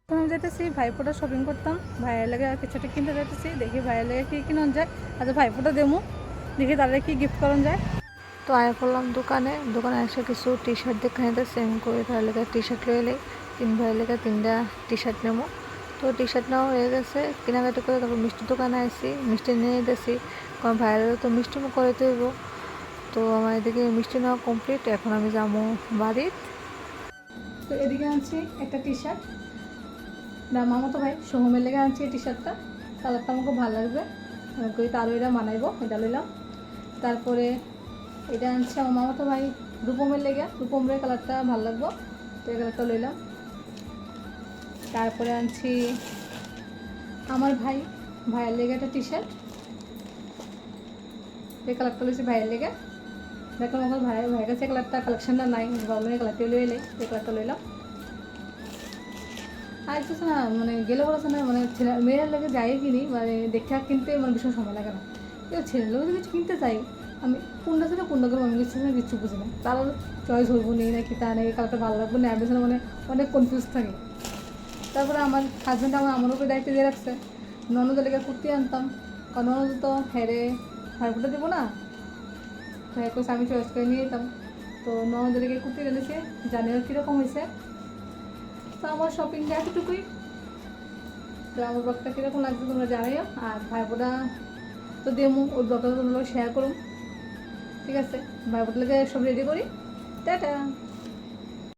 আমি যাইতেছি ভাইফোঁটা শপিং করতাম, ভাইয়ের লাগে আর কিছুটা কিনতে যাইতেছি, দেখি ভাইয়ের লাগে কী কিনন যায়। আচ্ছা ভাইফোঁটা দেবো, দেখি তাদের কি গিফট করন যায়। তো আয় পড়লাম দোকানে এসে কিছু টি শার্ট দেখে নিতে, সেম করে তার লেগে টি শার্ট লয়ে এলে তিন ভাইয়ের লেগে তিনটা টি শার্ট নেবো। তো টি শার্ট নেওয়া হয়ে গেছে, কেনাকাটি করে তারপর মিষ্টির দোকানে আসি, মিষ্টি নিয়ে যেতেছি, কারণ ভাইয়ের তো মিষ্টি মুখ করে তৈব। তো আমার এদিকে মিষ্টি নেওয়া কমপ্লিট, এখন আমি যাবো বাড়ির। তো এদিকে আনছি একটা টি শার্ট, না মামাতো ভাই সোহমের লেগে আনছি এই টি শার্টটা, কালারটা আমাকে ভালো লাগবে, করি তারও এটা মানাইবো, এটা লইলাম। তারপরে এটা আনছি আমার মামাতো ভাই রূপমের লেগে, রূপমের কালারটা ভালো লাগবো, তো এই কালারটা লইলাম। তারপরে আনছি আমার ভাইয়ের লেগে একটা টি শার্ট, এই কালারটা লইছি ভাইয়ের লেগে। দেখলাম আমার ভাইয়ের কাছে কালারটা কালেকশনটা নাই, গরমের কালারটা লইলে এই কালারটা লইলাম। আর কিছু না মানে গেলে বলেছে না, মানে ছেলে মেয়ের লেগে যাই কিনি, মানে দেখে কিনতে মানে ভীষণ সময় লাগে না। কিন্তু ছেলের লোক কিছু কিনতে চাই, আমি কোনটা ছিল কোনটা করবো আমি কিছু বুঝি না, তার চয়েস হইব নেই নাকি তা নেই, কালারটা ভালো লাগবে না অ্যাডমিশনে, মানে অনেক কনফিউজ থাকে। তারপরে আমার হাজব্যান্ড আমার উপরে দায়িত্ব দিয়ে রাখছে, ননদের লেগে কুর্তি আনতাম, কারণ ননদ তো হেরে হারফুটা দেবো না, তো হ্যাঁ কোচ আমি চয়েস করে নিয়ে যেতাম। তো ননদের লেগে কুর্তি এনেছে, জানি আর কীরকম হয়েছে। তো আমার শপিংটা এতটুকুই। তো আমার ব্লগটা কীরকম লাগছে তোমরা জানাইও, আর ভাইবোটা তো দেবো, ওই ব্লগটা তোমরা শেয়ার করুন, ঠিক আছে? ভাইবোটার লেগে সব রেডি করি, টাটা।